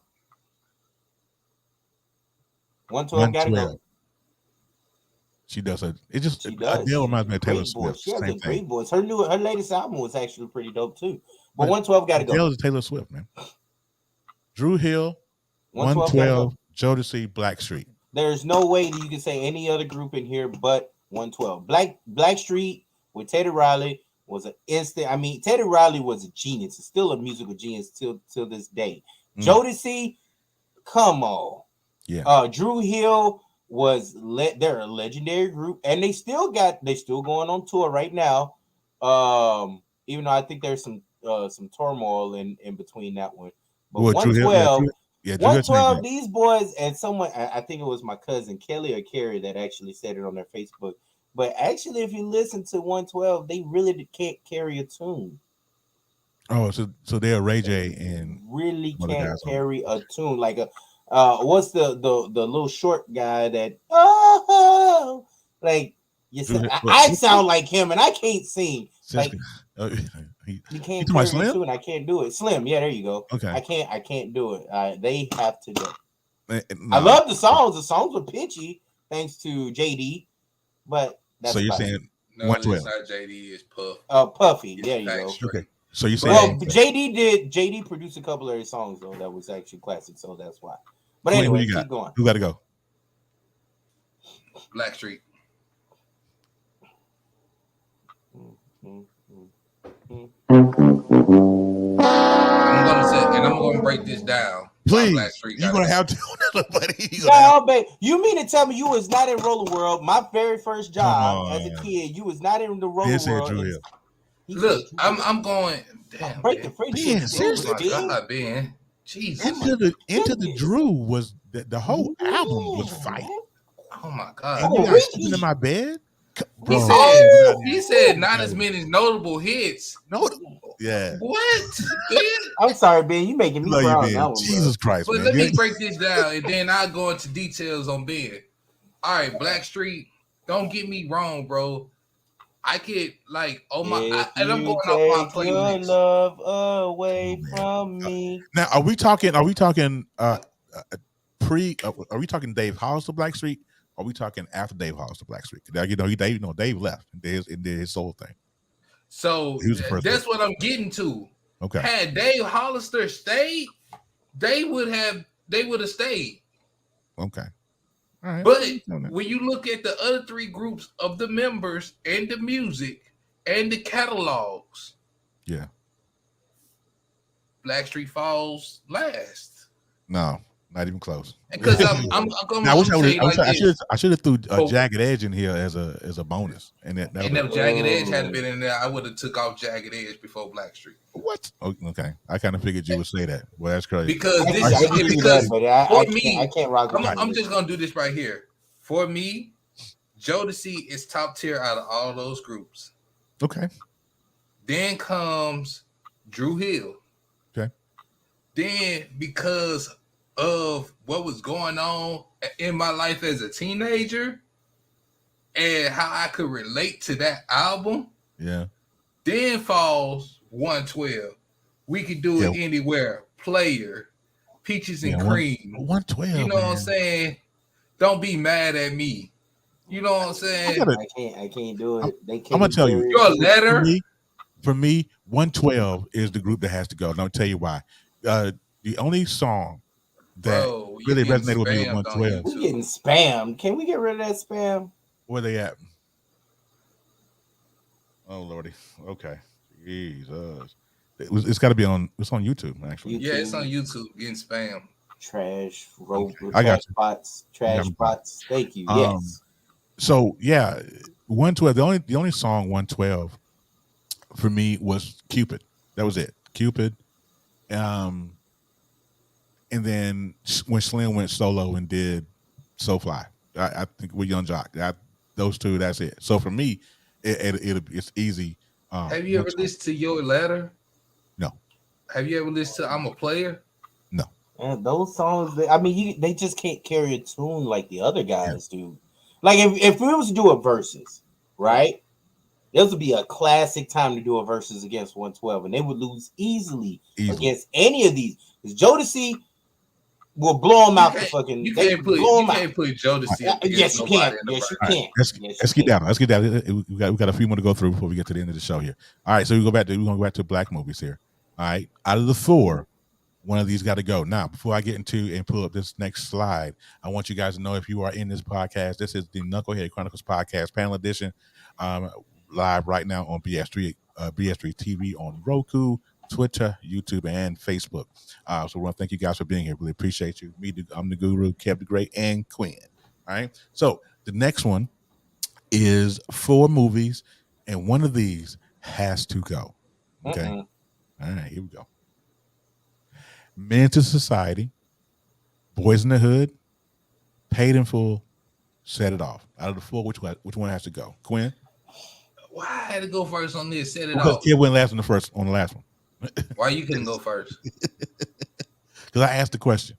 112 got to go. She does. Adele reminds me of Taylor Swift. She has a great voice. Her latest album was actually pretty dope too. But 112 got to go. Adele is Taylor Swift, man. Drew Hill, 112, Jodeci, Blackstreet. There's no way that you can say any other group in here but 112. Blackstreet with Teddy Riley was an instant. I mean, Teddy Riley was a genius. It's still a musical genius till this day. Jodeci, come on. Yeah. Drew Hill they're a legendary group, and they still going on tour right now. Even though I think there's some turmoil in between that one. But 112, 112, these boys, and someone, I think it was my cousin Kelly or Carrie that actually said it on their Facebook. But actually, if you listen to 112, they really can't carry a tune. Oh, so they're Ray J and really can't carry a tune like a. What's the little short guy that like you said? I sound like him and I can't sing. Like you can't carry a tune. I can't do it. Slim, yeah, there you go. Okay, I can't do it. They have to do it. No. I love the songs. The songs were pitchy thanks to JD, but that's so you're saying no, 112. It's not JD. It's Puff. Puffy. There you go. Okay. So you say well, JD produced a couple of their songs though that was actually classic, so that's why. But Queen, anyway, who you got? keep going. Who got to go? Blackstreet. I'm gonna break this down. Please, you're gonna have to, buddy. You mean to tell me you was not in Roller World? My very first job as a kid, you was not in the Roller World. Look, I'm going. Damn, break the free. Ben, seriously, oh my God, Ben. Jesus. Into the Drew was the whole album was fight. Oh my God! And you guys sleeping in my bed. He said not as many notable hits. Yeah. What? I'm sorry, Ben. You making me proud. Jesus Christ, but man. Let me break this down, and then I'll go into details on Ben. All right, Blackstreet. Don't get me wrong, bro. I could and I'm going off my playlist. Your love away from me. Now, are we talking? Are we talking Dave Hollis to Blackstreet? Are we talking after Dave Hollis to Blackstreet? Dave left and did his soul thing. So that's what I'm getting to. Okay. Had Dave Hollister stayed, they would have stayed. Okay. All right. But when you look at the other three groups of the members and the music and the catalogs, yeah, Blackstreet falls last. No, not even close. Because I'm going to I should have threw Jagged Edge in here as a bonus, and if Jagged Edge had been in there, I would have took off Jagged Edge before Blackstreet. What? Okay, I kind of figured you would say that. Well, that's crazy. Because I can't rock. I'm just gonna do this right here. For me, Jodeci is top tier out of all those groups. Okay. Then comes Drew Hill. Okay. Then because of what was going on in my life as a teenager and how I could relate to that album. Yeah. Then falls 112. We could do it anywhere. Player, Peaches and Cream. 112. You know what I'm saying? Don't be mad at me. You know what I'm saying? I can't do it. I'm gonna tell you. Your letter. For me, 112 is the group that has to go. And I'll tell you why. The only song that really resonated with me was 112. We're getting spammed. Can we get rid of that spam? Where they at? Oh Lordy. Okay. Jesus. It's got to be on. It's on YouTube actually. Yeah, it's on YouTube. Getting spam. Trash bots. Thank you. Yes. So yeah, 112. The only song 112 for me was Cupid. That was it. Cupid. And then when Slim went solo and did So Fly, I think with Young Jock, those two, that's it. So for me, it's easy. Have you ever listened to Your Letter? No. Have you ever listened to I'm a Player? No. And those songs, they just can't carry a tune like the other guys do. Like if we was to do a versus, right? This would be a classic time to do a versus against 112, and they would lose easily. Against any of these. Because Jodeci will blow them out the fucking. You can't put Jodeci. Yes, you can. Yes, you can. Let's get down. Let's get down. We got a few more to go through before we get to the end of the show here. All right, so we're going to go back to black movies here. All right, out of the four, one of these got to go. Now, before I get into and pull up this next slide, I want you guys to know if you are in this podcast, this is the Knucklehead Chronicles Podcast Panel Edition, live right now on BS3 TV on Roku, Twitter, YouTube, and Facebook. So we want to thank you guys for being here. Really appreciate you. I'm the Guru, Kev the Great, and Quinn. All right. So the next one is 4 movies, and one of these has to go. Okay. All right. Here we go. Men to Society, Boys in the Hood, Paid in Full, Set It Off. Out of the 4, which one has to go? Quinn? Why I had to go first on this? Set It Off. Because Kev went last on the last one. Why you couldn't go first? Because I asked the question.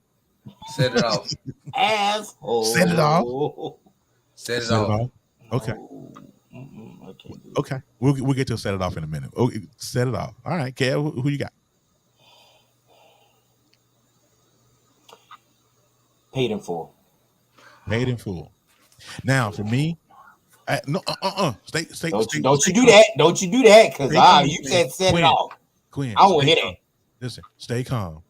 Set it off. Asshole. Set it off. Set it off. Okay. Okay. We'll get to set it off in a minute. Okay. Set it off. All right, Kev, who you got? Paid in Full. Paid in Full. Now, for me, no, Stay. Don't you do that? Don't you do that? Because you said set it off. Quinn, I won't hit it. Listen, stay calm,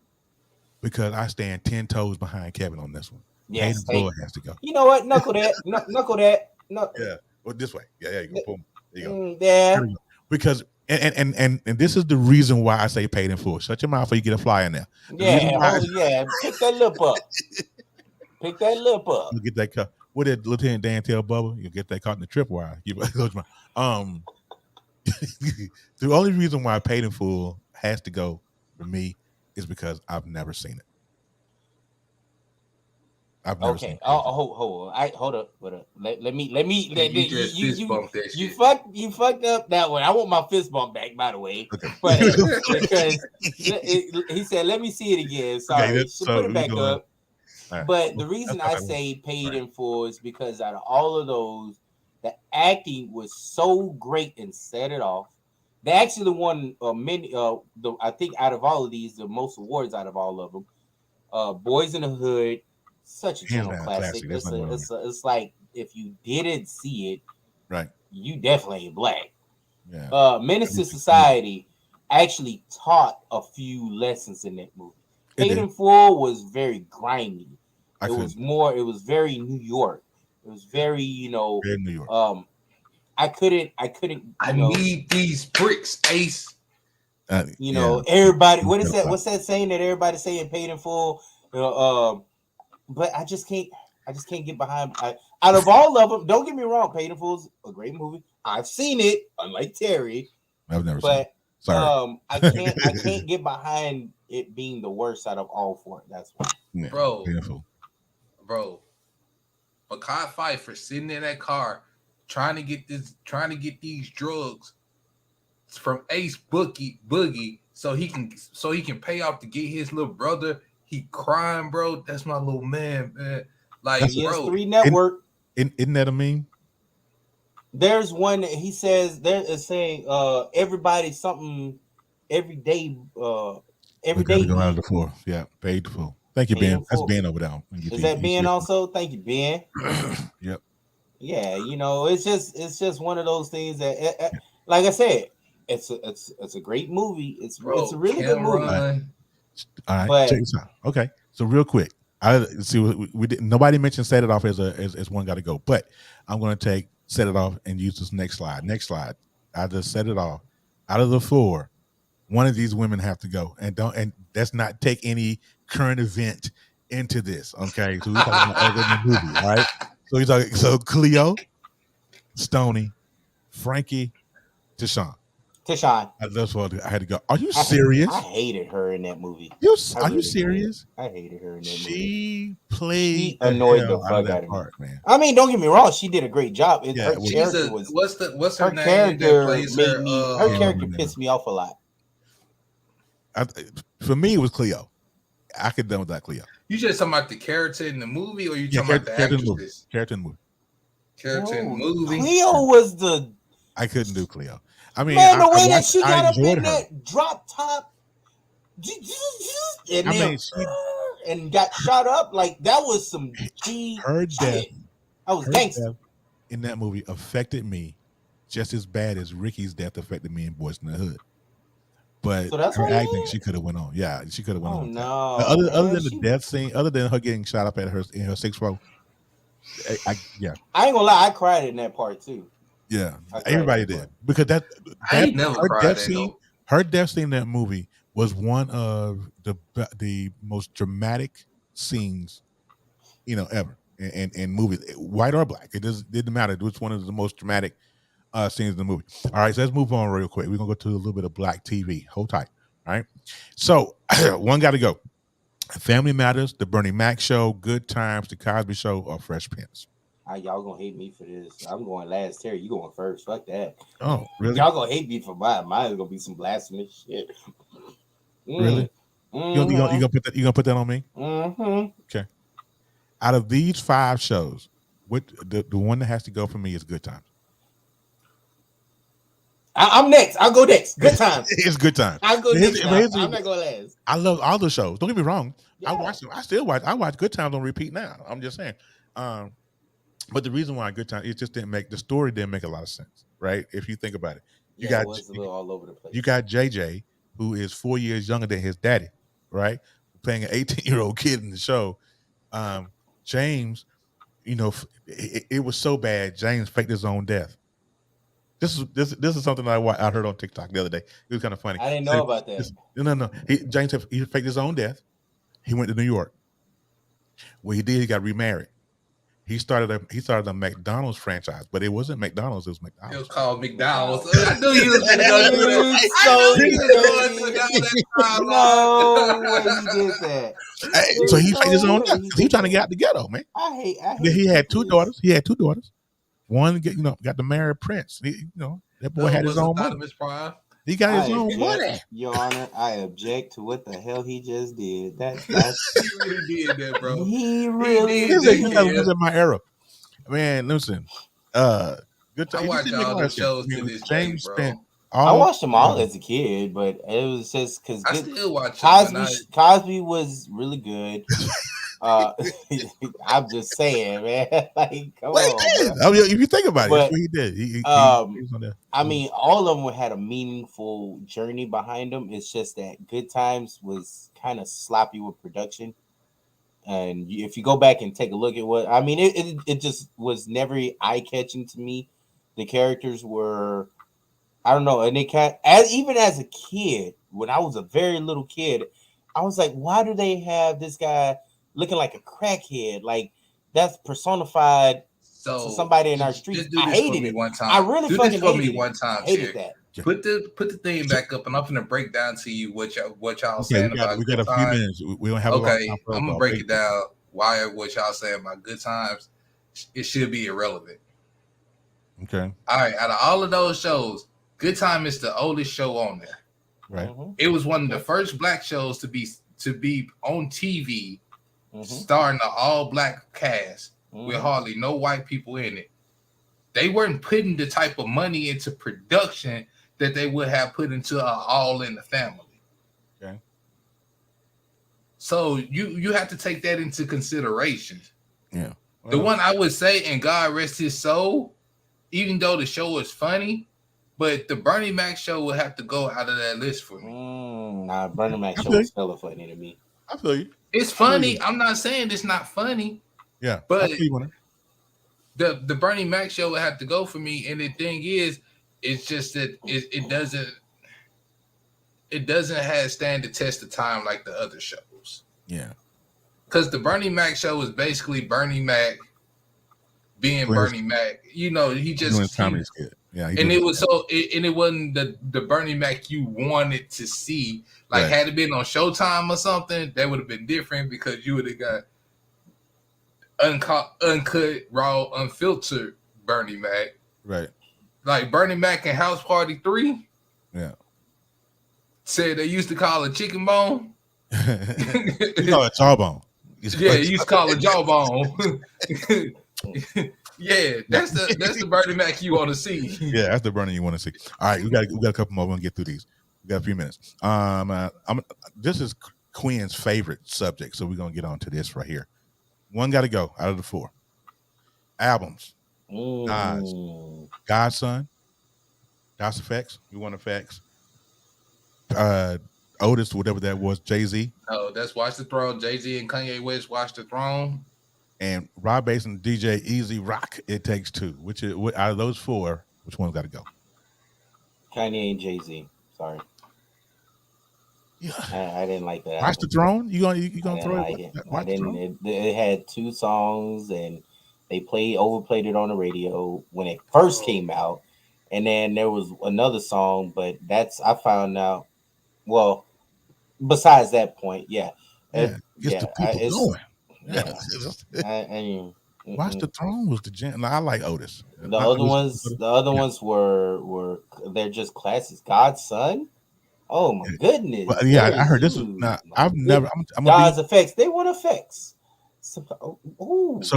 because I stand 10 toes behind Kevin on this one. Yes, Paid in full has to go. You know what? Knuckle that. Knuckle that. No. Yeah. Well, this way. Yeah, you go. Boom. There you go. Yeah. Because and this is the reason why I say paid in full. Shut your mouth before you get a fly in there. Yeah. Pick that lip up. Pick that lip up. You get that cut. What did Lieutenant Dan tell Bubba? You get that caught in the tripwire. The only reason why paid in full has to go for me is because I've never seen it. I've never seen it. Hold up. Let me. You fucked up that one. I want my fist bump back, by the way. Okay. But because he said, "Let me see it again." Sorry, Okay, so put it back up. Right. But the reason I say paid in full is because out of all of those, the acting was so great and set it off. They actually won many. I think out of all of these, the most awards out of all of them. Boys in the Hood, such a general classic. It's like if you didn't see it, right, you definitely ain't black. Yeah. Menace to Society actually taught a few lessons in that movie. Paid in Full was very grimy. It was very New York. It was very, very New York. I couldn't. I need these bricks, Ace. Everybody. What is that? What's that saying that everybody's saying? Paid in full. But I just can't get behind. Out of all of them, don't get me wrong. Paid in Full's a great movie. I've seen it, unlike Terry. I've never seen it. Sorry. I can't get behind it being the worst out of all four. That's why. Yeah, bro. Beautiful. Bro. Makai Pfeiffer sitting in that car trying to get these drugs from Ace Boogie so he can pay off to get his little brother. He crying, bro. That's my little man. Like, bro. PS3 Network. Isn't that a meme? There's one that he says there is saying everybody something every day every day. Go out of the floor. Yeah, paid full. Thank you, Ben. That's Ben over there. Is that Ben also? Thank you, Ben. Yep. Yeah, it's just one of those things that, like I said, it's a great movie. It's a really good movie. All right, check this out. Okay, so real quick, I see we did. Nobody mentioned Set It Off as one got to go, but I'm going to Set It Off and use this next slide. Next slide. I just Set It Off. Out of the four, one of these women have to go, and let's not take any current event into this. Okay, so we're talking about other than the movie, all right? So Cleo, Stoney, Frankie, Tishon. That's what I had to go. Are you serious? I hated her in that movie. Are you serious? I hated her in that movie. She annoyed the fuck out of me. Man. I mean, don't get me wrong. She did a great job. Her character what's her name? Character her character pissed me off a lot. For me, it was Cleo. I could done with that Cleo. You just talking about the character in the movie, or you talking about the actress? Character in the movie. Character in the movie. Cleo was the. I couldn't do Cleo. I mean, man, the way that she got up in that drop top, and got shot up, like that was some G. Her death. I was gangster. In that movie affected me just as bad as Ricky's death affected me in Boys in the Hood. But so that's her acting, she could have went on. Yeah, she could have went on. No, other than the death scene, other than her getting shot up in her 6th row, I ain't gonna lie, I cried in that part too. Yeah, everybody did because her death scene in that movie was one of the most dramatic scenes, ever in movies, white or black. It didn't matter. It was one of the most dramatic scenes in the movie. All right, so let's move on real quick. We're gonna go to a little bit of black TV. Hold tight. All right. So one got to go. Family Matters, The Bernie Mac Show, Good Times, The Cosby Show, or Fresh Prince. Y'all gonna hate me for this. I'm going last. Terry, you going first. Fuck that. Oh, really? Y'all gonna hate me for mine. Mine's gonna be some blasphemous shit. Really? You gonna put that on me? Mm-hmm. Okay. Out of these 5 shows, what the one that has to go for me is Good Times. I'm next. I'll go next. Good Times. It's Good Times. I'll go next. I'm not going last. I love all the shows. Don't get me wrong. Yeah. I watch Good Times on repeat now. I'm just saying. But the reason why Good Times, the story didn't make a lot of sense, right? If you think about it, you got it was a little all over the place. You got JJ, who is 4 years younger than his daddy, right? Playing an 18-year-old kid in the show. James, it was so bad. James faked his own death. This is something I heard on TikTok the other day. It was kind of funny. I didn't know about that. No. James he faked his own death. He went to New York. What he did, he got remarried. He started a McDonald's franchise, but it wasn't McDonald's. It was McDonald's. It was called McDonald's. I knew you was going to go do that. No, he did that. So he faked his own death. He trying to get out the ghetto, man. I hate. He had two daughters. One got to marry Prince. That boy had his own money. He got his own money. Your Honor, I object to what the hell he just did. That's he really did that, bro. He really did. That was in my era. Man, listen. Good time. I watched all the shows to this day, bro. I watched them all as a kid, but it was just because I still watch Cosby was really good. I'm just saying, man. Like, come on. I mean, if you think about it, that's what he did. He was on there. I mean, all of them had a meaningful journey behind them. It's just that Good Times was kind of sloppy with production. And if you go back and take a look at it just was never eye-catching to me. The characters were, I don't know, and even as a kid, when I was a very little kid, I was like, why do they have this guy looking like a crackhead? Like, that's personified to somebody in our street. I hated it. One time. I really fucking hated it. One time. Hated that. Put the thing back up, and I'm gonna break down to you what y'all saying about. We got a few minutes. We don't have. Okay, I'm gonna break it down. Why what y'all saying about Good Times? It should be irrelevant. Okay. All right. Out of all of those shows, Good Time is the oldest show on there. Right. Mm-hmm. It was one of the first black shows to be on TV, starring an all black cast with hardly no white people in it. They weren't putting the type of money into production that they would have put into All in the Family. Okay. So you have to take that into consideration. Yeah. Well, the one I would say, and God rest his soul, even though the show is funny, but the Bernie Mac show would have to go out of that list for me. Nah, Bernie Mac show is hella funny to me. I feel you. It's funny. I'm not saying it's not funny. Yeah. But the Bernie Mac show would have to go for me. And the thing is, it's just that it doesn't stand the test of time like the other shows. Yeah. Because the Bernie Mac show is basically Bernie Mac being Bernie Mac. He just comedy skit. Yeah, and it was it wasn't the Bernie Mac you wanted to see. Like, had it been on Showtime or something, that would have been different because you would have got uncut, raw, unfiltered Bernie Mac. Right. Like Bernie Mac in House Party 3. Yeah. Said they used to call it chicken bone. You call it jawbone. Yeah, you used to call it jawbone. Yeah, that's the Bernie Mac you want to see. Yeah, that's the Bernie you want to see. All right, we got a couple more. We're gonna get through these. We got a few minutes. This is Quinn's favorite subject, so we're gonna get on to this right here. One got to go out of the 4 albums. Godson, Das Effects, We Want Effects, Otis, whatever that was, Jay-Z. Oh, that's Watch the Throne. Jay-Z and Kanye West, Watch the Throne. And Rob Bass and DJ Easy Rock, It Takes Two. Out of those 4, which one's got to go? Kanye and Jay-Z. Sorry. Yeah. I didn't like that. Watch the Throne? You gonna throw it? I didn't. It had 2 songs, and they overplayed it on the radio when it first came out, and then there was another song, but I found out. Well, besides that point, the people going. Yeah. Watch the Throne was the jam. I like Otis. The other ones were they're just classics. God's Son. Oh my goodness! But I heard this. I've never. God's Effects. They want effects. So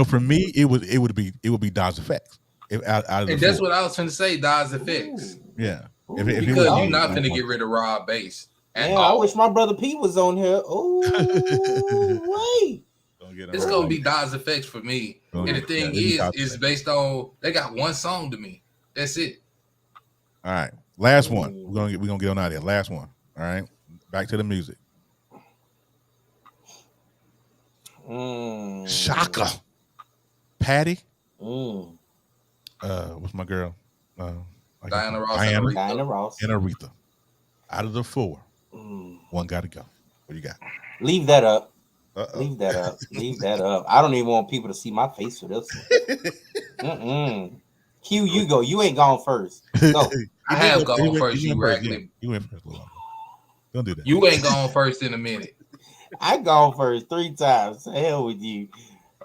for me, it would be God's Effects. And that's what I was trying to say. God's Effects. Yeah. Because you're not going to get rid of Rob Bass. I wish my brother Pete was on here. Oh wait. It's gonna be Dodge Effects for me. And the thing is based on they got one song to me. That's it. All right. Last one. We're gonna get on out of here. Last one. All right, back to the music. Shaka, Patty. What's my girl? Diana Ross. Diana Ross and Aretha. Out of the 4, one got to go. What do you got? Leave that up. Leave that up. Leave that up. I don't even want people to see my face for this one. Q, you go. You ain't gone first. Go. I have gone first. You went first. Don't do that. You ain't gone first in a minute. I gone first 3 times. To hell with you.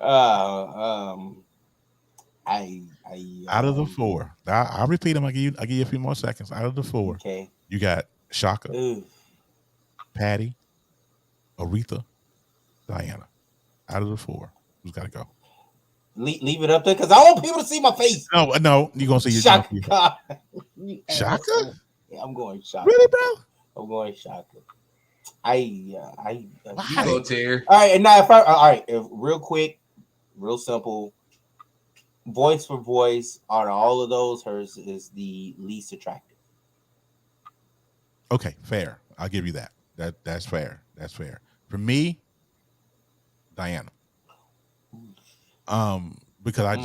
Out of the 4, I'll repeat them. I'll give you a few more seconds. Out of the 4, okay, you got Shaka, Patty, Aretha, Diana. Out of the 4, who's got to go? Leave it up there because I want people to see my face. No, you're gonna see your Shaka. Shaka? Yeah, I'm going Shaka. Really, bro? I'm going Shaka. You go, Terry. All right, and now if real quick, real simple. Voice for voice, out of all of those, hers is the least attractive. Okay, fair. I'll give you that. That's fair. That's fair. For me, Diana. Because I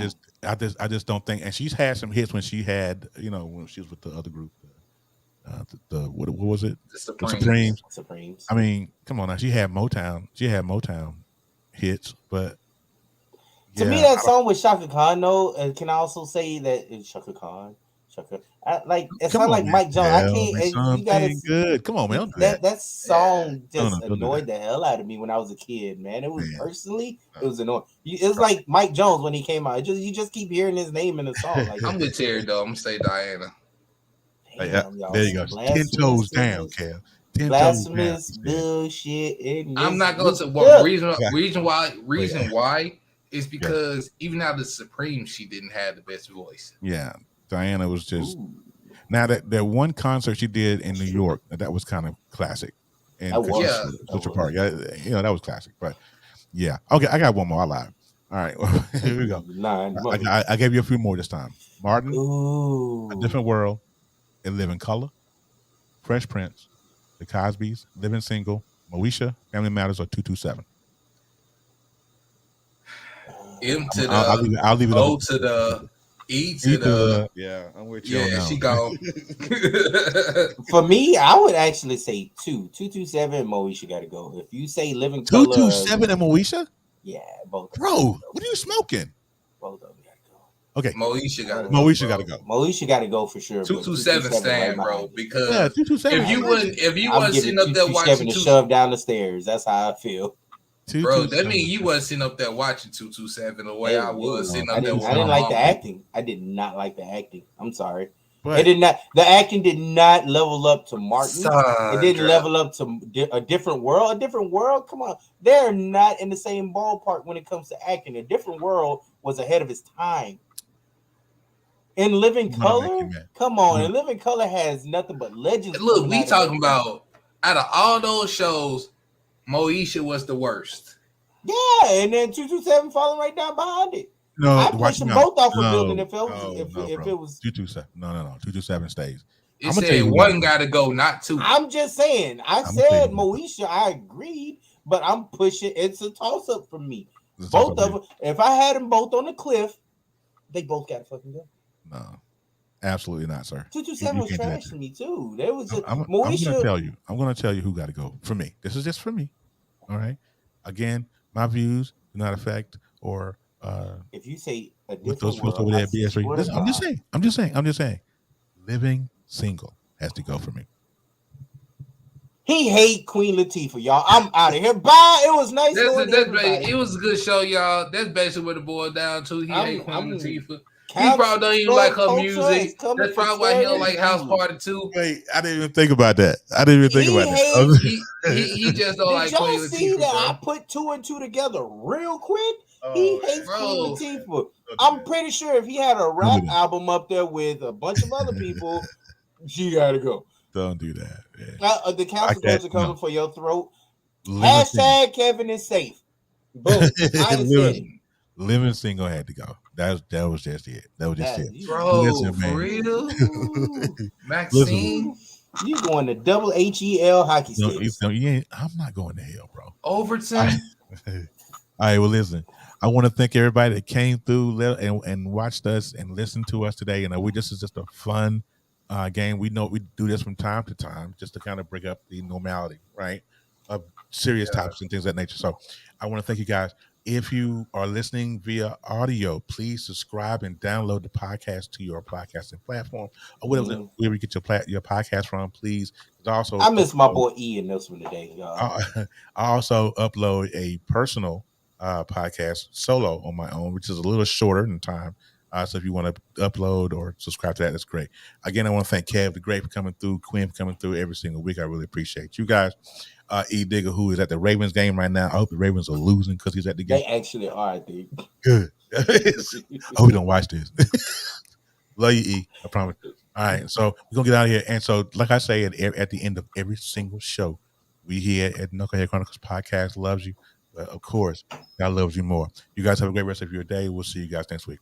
just don't think, and she's had some hits when she had, when she was with the other group, what was it? The Supremes. I mean, come on now. She had Motown hits, but to me, that song with Shaka Khan, though, and can I also say that it's Shaka Khan? It's not like Mike Jones. I can't. You gotta good. Come on, man. That song just annoyed the hell out of me when I was a kid, man. It was personally, it was annoying. It's like Mike Jones when he came out. You just keep hearing his name in the song. Like, I'm with Terry though. I'm gonna say Diana. Damn, there you go. 10 toes down, Cal. Blasphemous bullshit. I'm not going to. Reason why is because even out of the Supreme, she didn't have the best voice. Yeah. Diana was just now that one concert she did in New York that was kind of classic, and Central Park, that was classic. But yeah, okay, I got one more. I lied. All right, here we go. I gave you a few more this time. Martin, A Different World, and Live in Color, Fresh Prince, The Cosbys, Living Single, Moesha, Family Matters, or 227. M to the I'll leave it. O to the E to the I'm with you. Yeah, she gone. For me, I would actually say 227 and Moesha got to go. If you say Living Color, 227 and Moesha, both. Bro, what are you smoking? Both of them got to go. Okay, Moesha got to go. Moesha got to go for sure. 227 stand, bro. Because 227. If you wasn't sitting up there watching, shove down the stairs. That's how I feel. Bro, that means you wasn't sitting up there watching 227 the way I was sitting up there. I didn't like the acting. I did not like the acting. I'm sorry. It did not. The acting did not level up to Martin. It didn't level up to A Different World. A Different World. Come on, they're not in the same ballpark when it comes to acting. A Different World was ahead of its time. In Living Color, come on. In Living Color has nothing but legends. Look, we talking about out of all those shows, Moesha was the worst. Yeah, and then 227 falling right down behind it. No, I pushed them both off a building if it was 227. No. 227 stays. It said one got to go, not two. I'm just saying. I said Moesha. I agreed, but I'm pushing. It's a toss up for me. Both of them. If I had them both on the cliff, they both got to fucking go. No, absolutely not, sir. 227 was trash to me too. There was I'm going to tell you. I'm going to tell you who got to go for me. This is just for me. All right. Again, my views do not affect or. If you say A with Different those World, over there, BS3. I'm just saying. Living Single has to go for me. He hate Queen Latifah, y'all. I'm out of here. Bye. It was nice. It was a good show, y'all. That's basically what it boiled down to. He hate Queen Latifah. He probably don't even like her music. That's probably why he don't like House Party 2. Wait, I didn't even think about that. He just don't like Queen Latifah. Did y'all see that? I put 2 and 2 together real quick. He hates Queen Latifah. I'm pretty sure if he had a rap album up there with a bunch of other people, she gotta go. Don't do that. Yeah. The consequences are coming for your throat. Hashtag Kevin is safe. Boom. Living Single had to go. That was just it. That was just it. Bro, for real? Maxine? You going to double HEL hockey sticks? I'm not going to hell, bro. Overton. All right, well, listen. I want to thank everybody that came through and watched us and listened to us today. This is just a fun game. We know we do this from time to time just to kind of bring up the normality, right, of serious topics and things of that nature. So I want to thank you guys. If you are listening via audio, please subscribe and download the podcast to your podcasting platform or wherever you get your podcast from, please. Also, I miss my boy E in this one today, y'all. I also upload a personal podcast solo on my own, which is a little shorter in time. So if you want to upload or subscribe to that, that's great. Again, I want to thank Kev the Great for coming through, Quinn for coming through every single week. I really appreciate you guys. E Digger, who is at the Ravens game right now. I hope the Ravens are losing because he's at the game. They actually are, I think. Good. I hope you don't watch this. Love you, E. I promise. All right, so we're going to get out of here. And so, like I say, at the end of every single show, we here at Knucklehead Chronicles Podcast loves you. But of course, God loves you more. You guys have a great rest of your day. We'll see you guys next week.